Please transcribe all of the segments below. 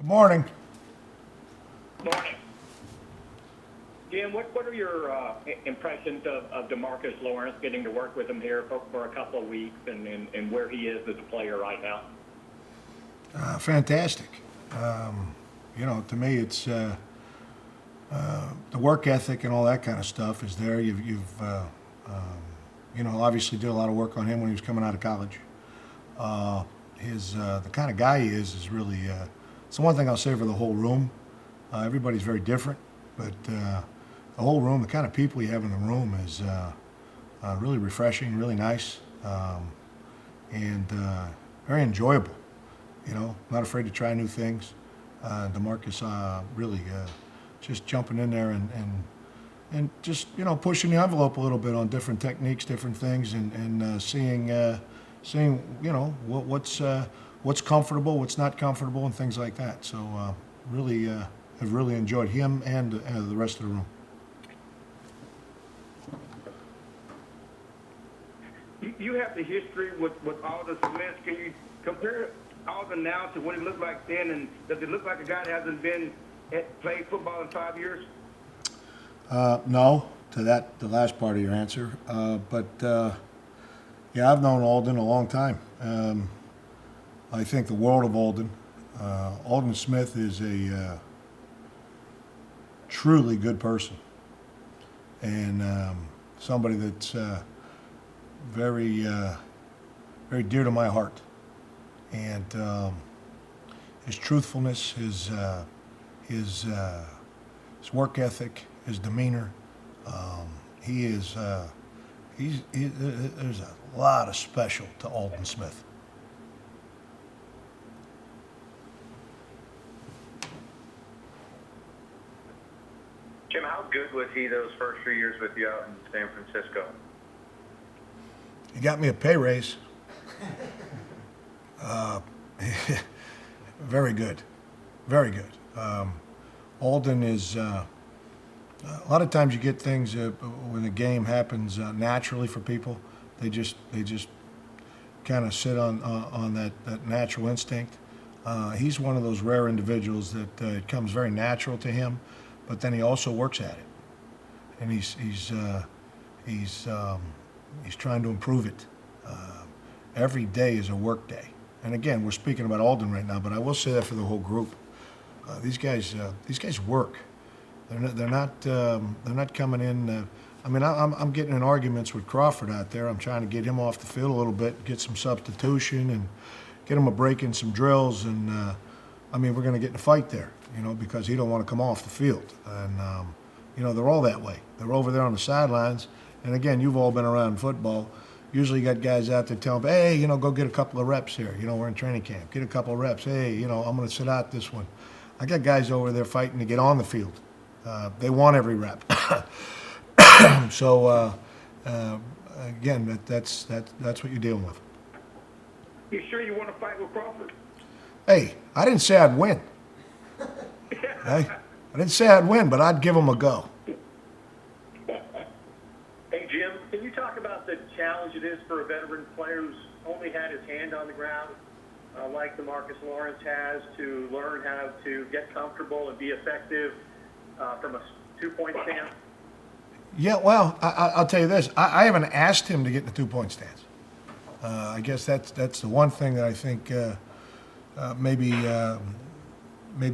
Good morning. Morning. Jim, what are your impressions of DeMarcus Lawrence, getting to work with him here for a couple of weeks and where he is as a player right now? Fantastic. To me, it's the work ethic and all that kind of stuff is there. You've obviously did a lot of work on him when he was coming out of college. The kind of guy he is really. It's the one thing I'll say for the whole room. Everybody's very different, but the whole room, the kind of people you have in the room is really refreshing, really nice, and very enjoyable. Not afraid to try new things. DeMarcus really just jumping in there and just pushing the envelope a little bit on different techniques, different things, and seeing what's comfortable, what's not comfortable, and things like that. So really have really enjoyed him and the rest of the room. You have the history with Alton Smith. Can you compare Alton now to what it looked like then, and does it look like a guy that hasn't played football in 5 years? No, to the last part of your answer. But I've known Alton a long time. I think the world of Alton. Alton Smith is a truly good person, and somebody that's very dear to my heart. And his truthfulness, his work ethic, his demeanor. There's a lot of special to Alton Smith. Jim, how good was he those first 3 years with you out in San Francisco? He got me a pay raise. Very good, very good. Alton is a lot of times you get things when the game happens naturally for people. They just kind of sit on that natural instinct. He's one of those rare individuals that it comes very natural to him, but then he also works at it, and he's trying to improve it. Every day is a work day. And again, we're speaking about Alton right now, but I will say that for the whole group. These guys work. They're not coming in. I'm getting in arguments with Crawford out there. I'm trying to get him off the field a little bit, get some substitution, and get him a break in some drills. And we're going to get in a fight there, because he don't want to come off the field. And they're all that way. They're over there on the sidelines. And again, you've all been around football. Usually you got guys out there telling, hey, go get a couple of reps here. We're in training camp. Get a couple of reps. Hey, I'm going to sit out this one. I got guys over there fighting to get on the field. They want every rep. So, again, that's what you're dealing with. You sure you want to fight with Crawford? Hey, I didn't say I'd win. Hey, I didn't say I'd win, but I'd give them a go. Hey, Jim, can you talk about the challenge it is for a veteran player who's only had his hand on the ground, like DeMarcus Lawrence has, to learn how to get comfortable and be effective from a two-point stance? Yeah, well, I'll tell you this. I haven't asked him to get in the two-point stance. I guess that's the one thing that I think maybe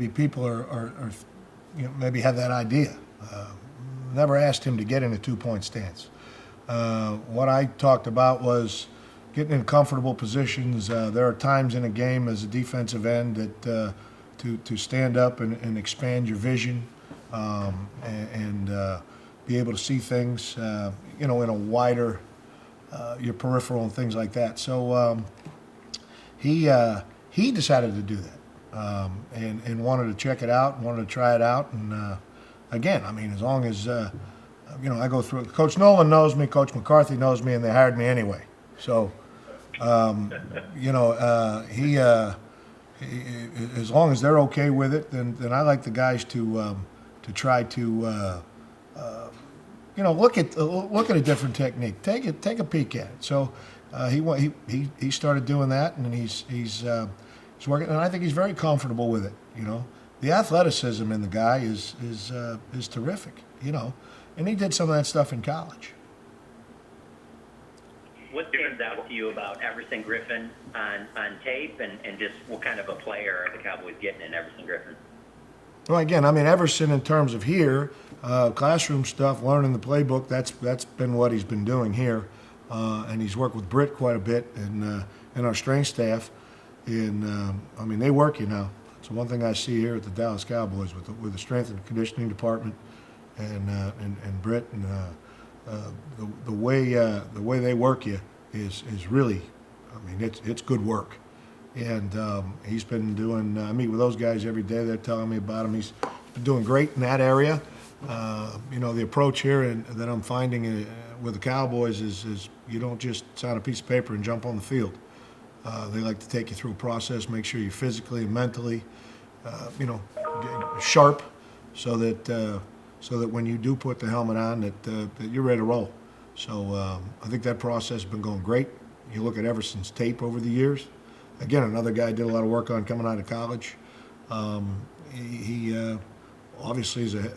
people are maybe have that idea. Never asked him to get in a two-point stance. What I talked about was getting in comfortable positions. There are times in a game as a defensive end that to stand up and expand your vision and be able to see things, in a wider, your peripheral and things like that. So he decided to do that and wanted to check it out, wanted to try it out, and again, as long as I go through it. Coach Nolan knows me, Coach McCarthy knows me, and they hired me anyway. So, he as long as they're okay with it, then I like the guys to try to look at a different technique, take a peek at it. So he started doing that, and he's working, and I think he's very comfortable with it. You know, the athleticism in the guy is terrific. You know, and he did some of that stuff in college. What stands out to you about Everson Griffin on tape, and just what kind of a player are the Cowboys getting in Everson Griffin? Well, again, I mean, Everson in terms of here, classroom stuff, learning the playbook, that's been what he's been doing here. And he's worked with Britt quite a bit and our strength staff. And, I mean, they work you now. It's one thing I see here at the Dallas Cowboys with the strength and conditioning department and Britt and the way they work you is really, I mean, it's good work. And he's been doing, I meet with those guys every day. They're telling me about him. He's been doing great in that area. You know, the approach here that I'm finding with the Cowboys is you don't just sign a piece of paper and jump on the field. They like to take you through a process, make sure you're physically and mentally, you know, sharp, so that when you do put the helmet on, that you're ready to roll. So I think that process has been going great. You look at Everson's tape over the years. Again, another guy I did a lot of work on coming out of college. He obviously is a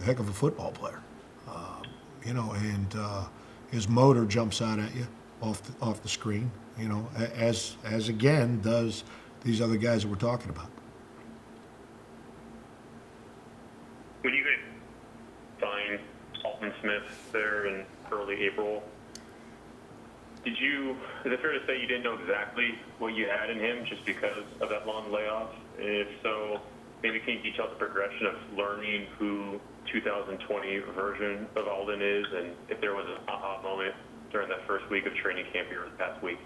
heck of a football player, you know, and his motor jumps out at you off the screen, you know, as again does these other guys that we're talking about. When you guys signed Alton Smith there in early April, is it fair to say you didn't know exactly what you had in him just because of that long layoff? If so, maybe can you detail the progression of learning who 2020 version of Alden is, and if there was an aha moment during that first week of training camp here this past week?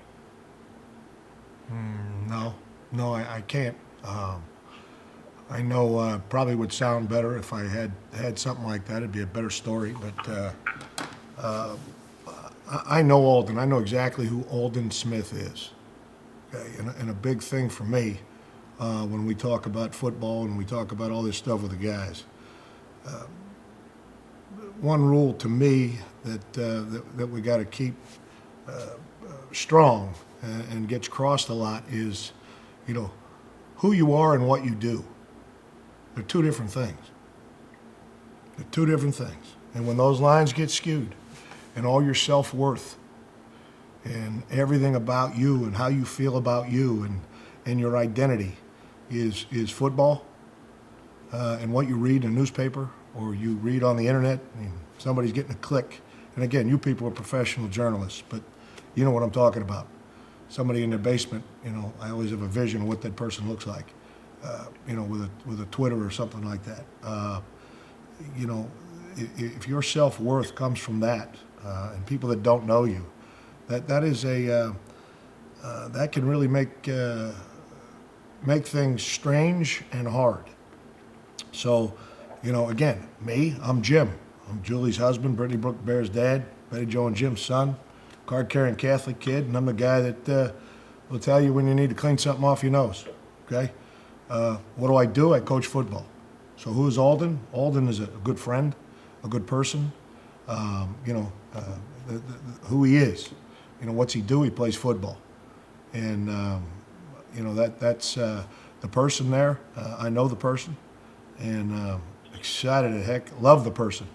No, I can't. I know probably would sound better if I had something like that. It'd be a better story, but I know Alden. I know exactly who Alton Smith is. Okay, and a big thing for me when we talk about football and we talk about all this stuff with the guys. One rule to me that we got to keep strong and gets crossed a lot is, you know, who you are and what you do. They're two different things. They're two different things. And when those lines get skewed, and all your self-worth and everything about you and how you feel about you and your identity is football, and what you read in a newspaper or you read on the internet, and somebody's getting a click. And again, you people are professional journalists, but you know what I'm talking about. Somebody in their basement, you know, I always have a vision of what that person looks like, you know, with a Twitter or something like that. You know, if your self-worth comes from that, and people that don't know you, that is that can really make things strange and hard. So, you know, again, I'm Jim. I'm Julie's husband, Brittany Brooke Bear's dad, Betty Jo and Jim's son, card-carrying Catholic kid, and I'm the guy that will tell you when you need to clean something off your nose. Okay, what do? I coach football. So who is Alden? Alden is a good friend, a good person. You know, who he is. You know, what's he do? He plays football. And, you know, that's the person there. I know the person. And excited to heck, love the person.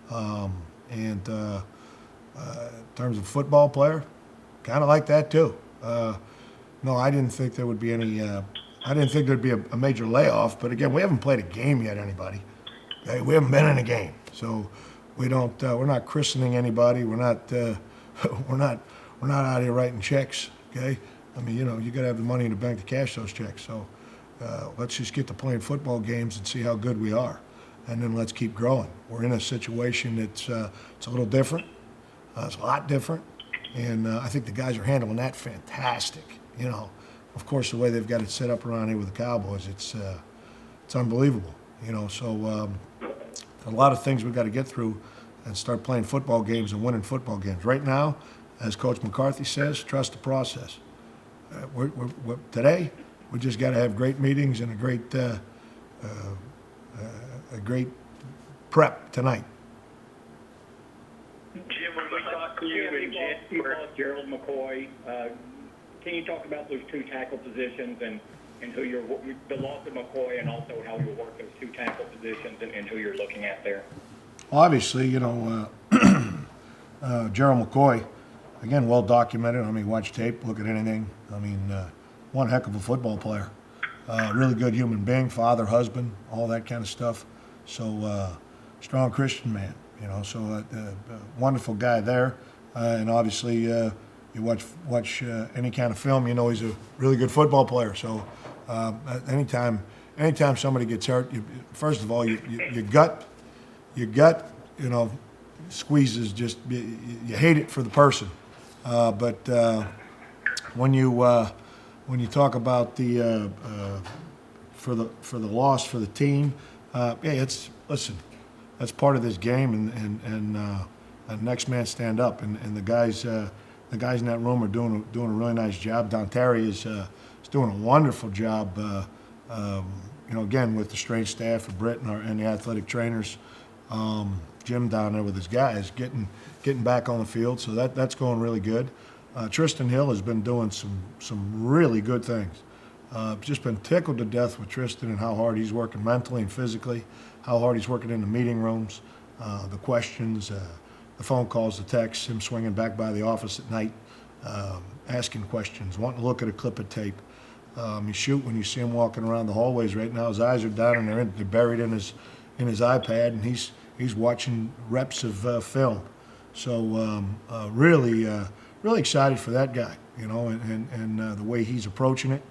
And in terms of football player, kind of like that too. No, I didn't think there would be any, I didn't think there'd be a major layoff. But again, we haven't played a game yet, anybody. Okay? We haven't been in a game. So we don't. We're not christening anybody. We're not. We're not out here writing checks. Okay. I mean, you know, you got to have the money in the bank to cash those checks. So let's just get to playing football games and see how good we are, and then let's keep growing. We're in a situation that's it's a little different. It's a lot different, and I think the guys are handling that fantastic. You know, of course, the way they've got it set up around here with the Cowboys, it's unbelievable. You know, so. A lot of things we've got to get through and start playing football games and winning football games. Right now, as Coach McCarthy says, trust the process. Today, we just got to have great meetings and a great prep tonight. Jim, when we talked to you in January, Gerald Mccoy, can you talk about those two tackle positions and who you're the loss of McCoy, and also how you'll work those two tackle positions and who you're looking at there. Obviously, Gerald McCoy, again, well documented. I mean, watch tape, look at anything. I mean, one heck of a football player. Really good human being, father, husband, all that kind of stuff. So, strong Christian man, so wonderful guy there. And obviously, you watch any kind of film, he's a really good football player. So, anytime somebody gets hurt, first of all, your gut, squeezes. Just you hate it for the person, but when you talk about the for the loss for the team, listen, that's part of this game, and next man stand up, and the guys in that room are doing a really nice job. Don Terry is doing a wonderful job. Again with the strength staff of Britt and the athletic trainers. Jim down there with his guys getting back on the field, so that's going really good. Tristan Hill has been doing some really good things. Just been tickled to death with Tristan and how hard he's working mentally and physically, how hard he's working in the meeting rooms, the questions, the phone calls, the texts, him swinging back by the office at night, asking questions, wanting to look at a clip of tape. You shoot when you see him walking around the hallways right now. His eyes are down and they're buried in his iPad, and he's watching reps of film. So really excited for that guy, and the way he's approaching it,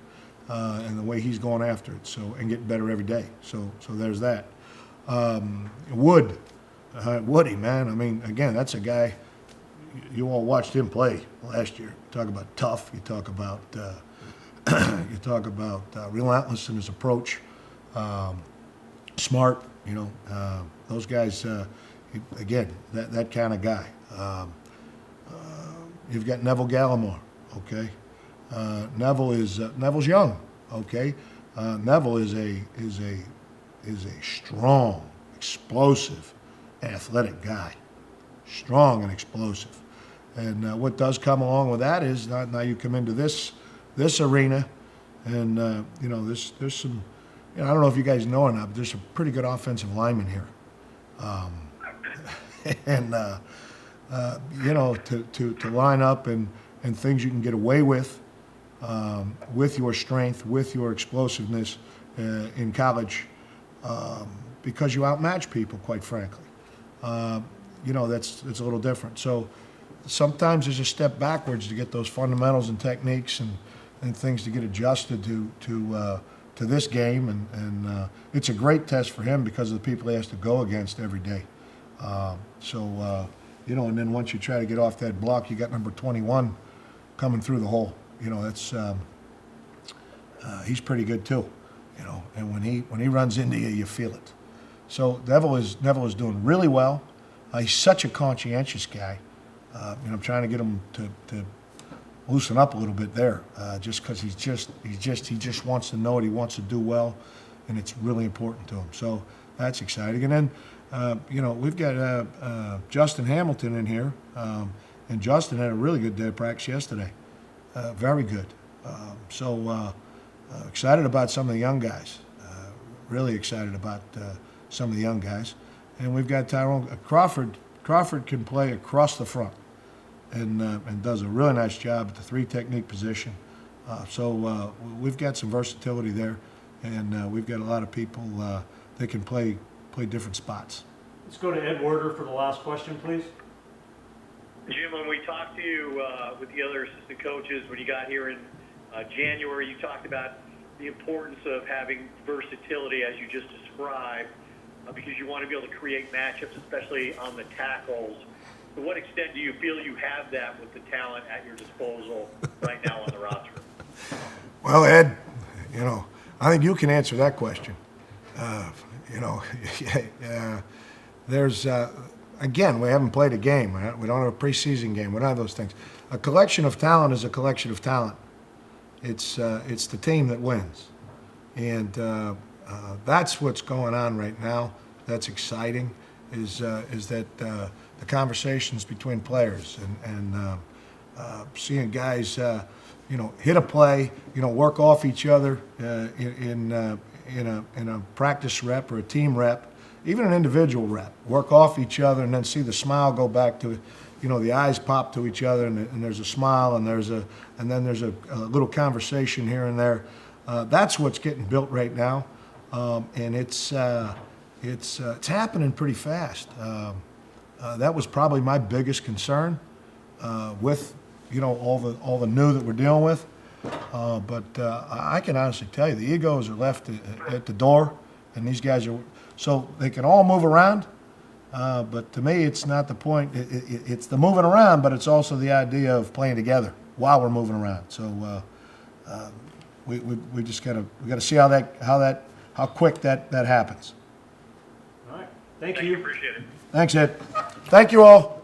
and the way he's going after it. So and getting better every day. So there's that. Woody, man. I mean, again, that's a guy. You all watched him play last year. You talk about tough. You talk about relentless in his approach. Smart. Those guys, again, that kind of guy. You've got Neville Gallimore, okay? Neville's young, okay? Neville is a strong, explosive, athletic guy, strong and explosive. And what does come along with that is now you come into this arena, and there's some. I don't know if you guys know or not, but there's some pretty good offensive linemen here. To line up and things you can get away with your strength, with your explosiveness in college, because you outmatch people, quite frankly. That's a little different. So sometimes there's a step backwards to get those fundamentals and techniques and things to get adjusted to this game, and it's a great test for him because of the people he has to go against every day. And then once you try to get off that block, you got number 21 coming through the hole. That's he's pretty good too. And when he runs into you, you feel it. So Neville is doing really well. He's such a conscientious guy. I'm trying to get him to loosen up a little bit there, just because he just wants to know it. He wants to do well, and it's really important to him. So that's exciting. And then we've got Justin Hamilton in here, and Justin had a really good day of practice yesterday, very good. Excited about some of the young guys, really excited about some of the young guys. And we've got Tyrone Crawford. Crawford can play across the front. And does a really nice job at the 3 technique position. We've got some versatility there, and we've got a lot of people that can play different spots. Let's go to Ed Werder for the last question, please. Jim, when we talked to you with the other assistant coaches when you got here in January, you talked about the importance of having versatility, as you just described, because you want to be able to create matchups, especially on the tackles. To what extent do you feel you have that with the talent at your disposal right now on the roster? Well, Ed, I think you can answer that question. There's, again, we haven't played a game. Right? We don't have a preseason game. We don't have those things. A collection of talent is a collection of talent. It's the team that wins. And that's what's going on right now. That's exciting, is that the conversations between players and seeing guys, hit a play, work off each other in a practice rep or a team rep, even an individual rep. Work off each other and then see the smile go back to, the eyes pop to each other and there's a smile and then there's a little conversation here and there. That's what's getting built right now, and it's happening pretty fast. That was probably my biggest concern with all the new that we're dealing with. But I can honestly tell you, the egos are left at the door, and these guys are so they can all move around. But to me, it's not the point. It's the moving around, but it's also the idea of playing together while we're moving around. So we just gotta see how quick that happens. All right. Thank you. Appreciate it. Thanks, Ed. Thank you all.